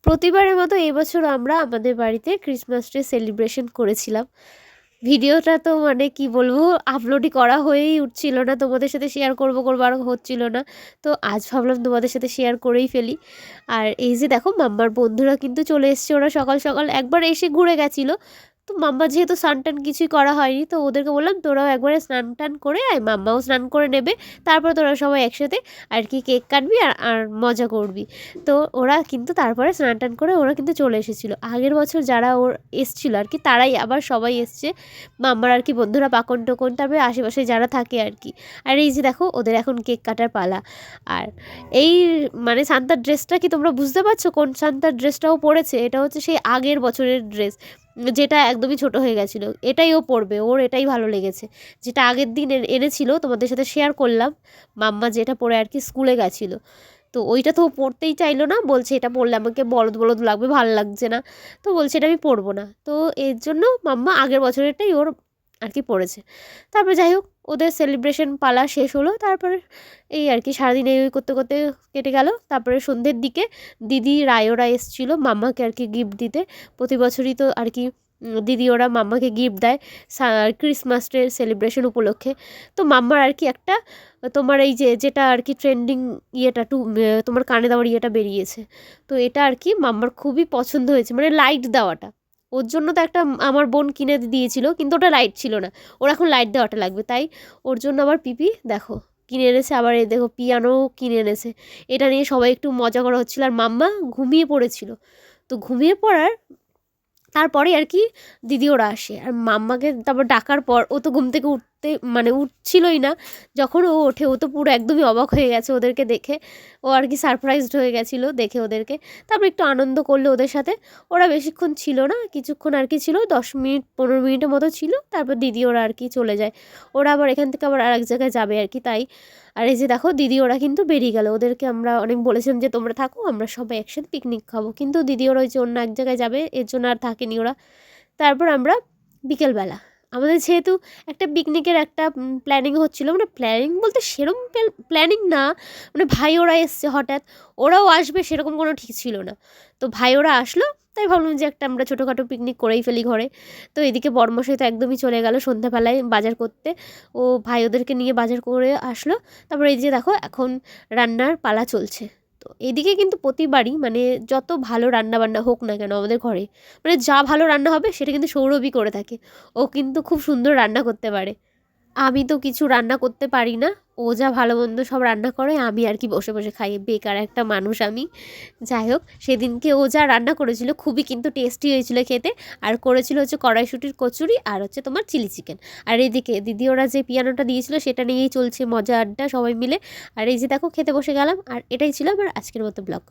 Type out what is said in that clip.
প্রতিবারের মতো এবছর আমরা আমাদের বাড়িতে ক্রিসমাস ডে সেলিব্রেশন করেছিলাম। ভিডিওটা তো মানে কি বলবো, আপলোডই করা হয়েই উঠছিল না। তোমাদের সাথে শেয়ার করবো আর হচ্ছিল না। তো আজ ভাবলাম তোমাদের সাথে শেয়ার করেই ফেলি। আর এই যে দেখো মাম্মার বন্ধুরা কিন্তু চলে এসছে। ওরা সকাল সকাল একবার এসে ঘুরে গেছিলো। তো মাম্মা যেহেতু স্নান টান কিছুই করা হয়নি, তো ওদেরকে বললাম তোরাও একবারে স্নান টান করে আয়, মাম্মাও স্নান করে নেবে। তারপর তোরা সবাই একসাথে আর কি কেক কাটবি আর মজা করবি। তো ওরা কিন্তু তারপরে স্নান টান করে ওরা কিন্তু চলে এসেছিলো। আগের বছর যারা এসছিলো আর কি, তারাই আবার সবাই এসছে। মাম্মার আর কি বন্ধুরা, পাকন টোকন, তারপরে আশেপাশে যারা থাকে আর কি। আর এই যে দেখো ওদের এখন কেক কাটার পালা। আর এই মানে সান্তার ড্রেসটা কি তোমরা বুঝতে পারছো কোন সান্তার ড্রেসটাও পরেছে? এটা হচ্ছে সেই আগের বছরের ড্রেস, যেটা একদমই ছোট হয়ে গেছিলো। এটাই ও পরবে, ওর এটাই ভালো লেগেছে। যেটা আগের দিন এনেছিল তোমাদের সাথে শেয়ার করলাম, মাম্মা যেটা পরে আর কি স্কুলে গেছিলো। তো ওইটা তো ও পরতেই চাইলো না, বলছে এটা পরলে আমাকে বলদ বলদ লাগবে, ভালো লাগছে না। তো বলছে এটা আমি পরবো না। তো এর জন্য মাম্মা আগের বছরেরটাই ওর আর কি পড়েছে। তারপরে যাই হোক, ওদের সেলিব্রেশন পালা শেষ হলো। তারপরে এই আর কি সারাদিন এই করতে করতে কেটে গেল। তারপরে সন্ধ্যের দিকে দিদি রায়রা এসেছিলো মাম্মাকে আর কি গিফট দিতে। প্রতি বছরই তো আর কি দিদি ওরা মাম্মাকে গিফট দেয় ক্রিসমাস ডে সেলিব্রেশন উপলক্ষে। তো মাম্মার আর কি একটা তোমার এই যে যেটা আর কি ট্রেন্ডিং ইয়েটা তোমার কানে দেওয়ার ইয়েটা বেরিয়েছে। তো এটা আর কি মাম্মার খুবই পছন্দ হয়েছে, মানে লাইট দেওয়াটা। ওর জন্য তো একটা আমার বোন কিনে দিয়েছিল, কিন্তু ওটা লাইট ছিল না। ওর এখন লাইট দেওয়াটা লাগবে, তাই ওর জন্য আবার পিপি দেখো কিনে এনেছে। আবার এই দেখো পিয়ানোও কিনে এনেছে। এটা নিয়ে সবাই একটু মজা করা হচ্ছিল। আর মাম্মা ঘুমিয়ে পড়েছিল। তো ঘুমিয়ে পড়ার তারপরে আর কি দিদি ওরা আসে। আর মাম্মাকে তারপর ডাকার পর ও তো ঘুম থেকে মানে উঠছিলই না। যখন ও ওঠে ও তো পুরো একদমই অবাক হয়ে গেছে ওদেরকে দেখে। ও আর কি সারপ্রাইজড হয়ে গেছিলো দেখে ওদেরকে। তারপর একটু আনন্দ করলো ওদের সাথে। ওরা বেশিক্ষণ ছিল না, কিছুক্ষণ আর কি ছিল, 10 মিনিট 15 মিনিটের মতো ছিল। তারপর দিদি ওরা আর কি চলে যায়। ওরা আবার এখান থেকে আবার আরেক জায়গায় যাবে আর কি, তাই। আর এই যে দেখো দিদি ওরা কিন্তু বেরিয়ে গেল। ওদেরকে আমরা অনেক বলেছিলাম যে তোমরা থাকো, আমরা সবাই একসাথে পিকনিক খাবো, কিন্তু দিদি ওরা ওই যে অন্য এক জায়গায় যাবে, এর জন্য আর থাকেনি ওরা। তারপর আমরা বিকেলবেলা আমাদের যেহেতু একটা পিকনিকের একটা প্ল্যানিং হচ্ছিলো, মানে প্ল্যানিং বলতে সেরকম প্ল্যানিং না, মানে ভাই ওরা এসছে হঠাৎ, ওরাও আসবে সেরকম কোনো ঠিক ছিল না। তো ভাই ওরা আসলো, তাই ভাবলাম যে একটা আমরা ছোটোখাটো পিকনিক করেই ফেলি ঘরে। তো এদিকে বর্মশাই তো একদমই চলে গেল সন্ধ্যাবেলায় বাজার করতে। ও ভাই ওদেরকে নিয়ে বাজার করে আসলো। তারপর এই যে দেখো এখন রান্নার পালা চলছে। তো এদিকে কিন্তু প্রতিবারই মানে যত ভালো রান্না বান্না হোক না কেন আমাদের ঘরে, মানে যা ভালো রান্না হবে সেটা কিন্তু সৌরভই করে থাকে। ও কিন্তু খুব সুন্দর রান্না করতে পারে। আমি তো কিছু রান্না করতে পারি না। ও যা ভালো মন্দ সব রান্না করে, আমি আর কি বসে বসে খাই, বেকার একটা মানুষ আমি। যাই হোক, সেদিনকে ও যা রান্না করেছিল খুবই কিন্তু টেস্টি হয়েছিল খেতে। আর করেছিল হচ্ছে কড়াইশুঁটির কচুরি আর হচ্ছে তোমার চিলি চিকেন। আর এদিকে দিদি ওরা যে পিয়ানোটা দিয়েছিল সেটা নিয়েই চলছে মজা আড্ডা সবাই মিলে। আর এই যে দেখো খেতে বসে গেলাম। আর এটাই ছিল আমার আজকের মতো ব্লগ।